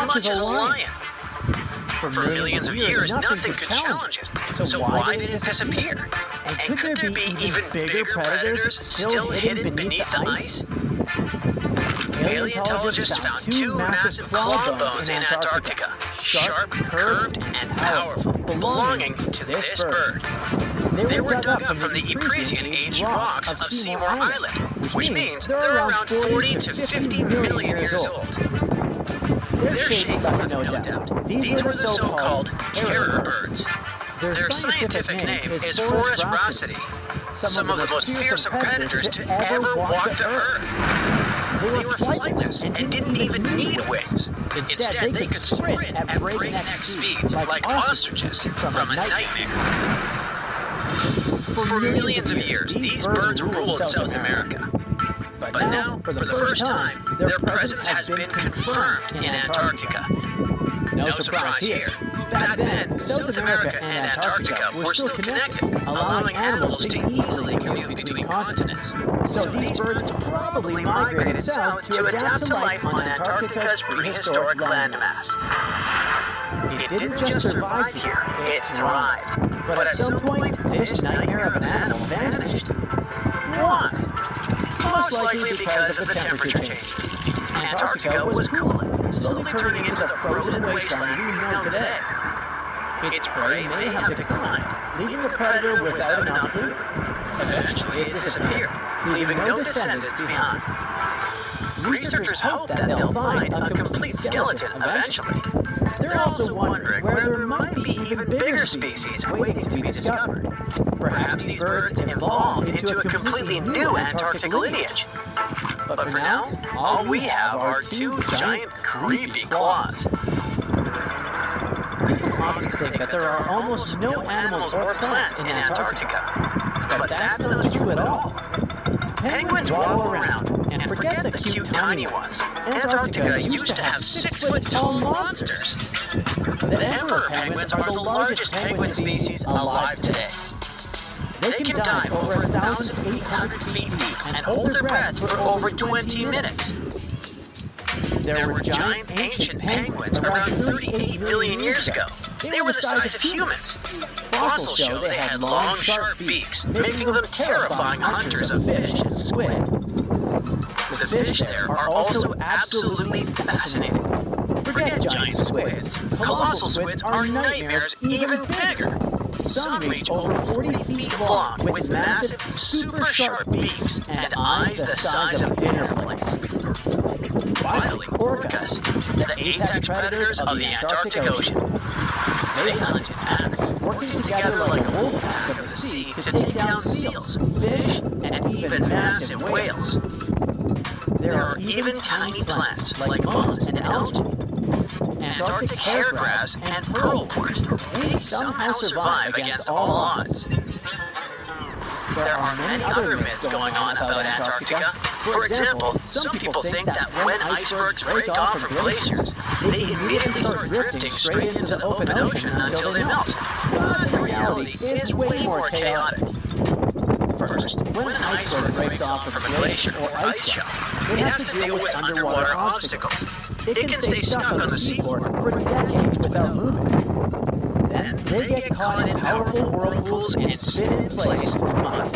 much as a lion. For millions of years, nothing could challenge it. So why did it disappear? And could there be even bigger predators still hidden beneath the ice? Paleontologists found two massive claw bones in Antarctica, sharp, curved, and powerful, belonging to this bird. They were dug up from the Epresian-aged rocks of Seymour Island, which means they're around 40 to 50 million years old. Their shape left no doubt. These were the so-called terror birds. Their scientific name is Forest Rhapsody, some of the most fearsome predators to ever walk the earth. They were flightless and didn't even need wings. Instead, they could sprint at breakneck speeds like ostriches from a nightmare. For millions of years, these birds ruled South America. But now, for the first time, their presence has been confirmed in Antarctica. No surprise here. Back then, South America and Antarctica were still connected, allowing animals to easily commute between continents. So these birds probably migrated south to adapt to life on Antarctica's prehistoric landmass. It didn't just survive here, it thrived. But at some point, this nightmare of an animal vanished. Why? Most likely because of the temperature change. Antarctica was cooling, slowly turning into the frozen wasteland we know today. Its prey may have declined, leaving the predator without enough food. Eventually, it disappeared, leaving no descendants behind. Researchers hope that they'll find a complete skeleton eventually. They're also wondering where there might be even bigger species waiting to be discovered. Perhaps these birds evolved into a completely new Antarctic lineage. But for now, all we have are two giant, creepy claws. People often think that there are almost no animals or plants in Antarctica. But that's not true at all. Penguins waddle around, and forget the cute tiny ones. Antarctica used to have 6-foot-tall monsters. The emperor penguins are the largest penguin species alive today. They can dive over 1,800 feet deep and hold their breath for over 20 minutes. There were giant ancient penguins around 38 million years ago. They were the size of humans. Fossils show they had long, sharp beaks, making them terrifying hunters of fish and squid. The fish there are also absolutely fascinating. Forget giant squids. Colossal squids are nightmares even bigger. Some reach over 40 feet long with massive, super sharp beaks and eyes the size of dinner plates. Finally, orcas, the apex predators of the Antarctic Ocean. They hunt in packs, working together like a wolf pack of the sea to take down seals, fish, and even massive whales. There are even tiny plants like moss and algae. Antarctic hairgrass and pearlwort. They somehow survive against all odds. There are many other myths going on about Antarctica. For example, some people think that when icebergs break off from glaciers, they immediately start drifting straight into the open ocean until they melt. But the reality is way more chaotic. First, when an iceberg breaks off from a glacier or ice shelf, it has to deal with underwater obstacles. It can stay stuck on the seafloor for decades without moving. Then they get caught in powerful whirlpools and spin in place for months.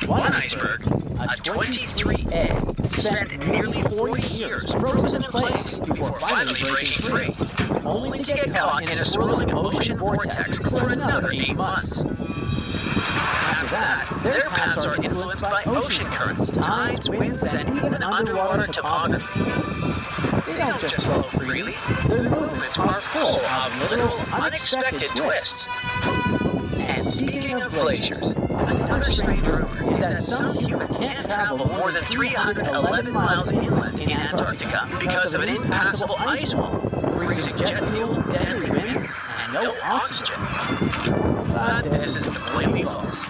One iceberg, a 23A, spent nearly 40 years frozen in place before finally breaking free, only to get caught in a swirling ocean vortex for another 8 months. After that, their paths are influenced by ocean currents, tides, winds, and even underwater topography. They don't just flow freely, their movements are full of little, unexpected twists. And speaking of glaciers, another strange rumor is that some humans can't travel more than 311 miles inland in Antarctica because of an impassable ice wall, freezing jet fuel, deadly winds, and no oxygen. But this is completely false.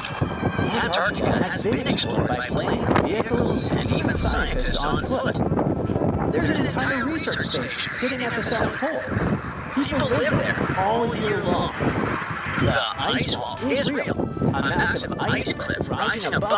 Antarctica has been explored by planes, vehicles, and even scientists on foot. There's an entire research station sitting at the South Pole. People live there all year long. The ice wall is real, a massive ice cliff rising above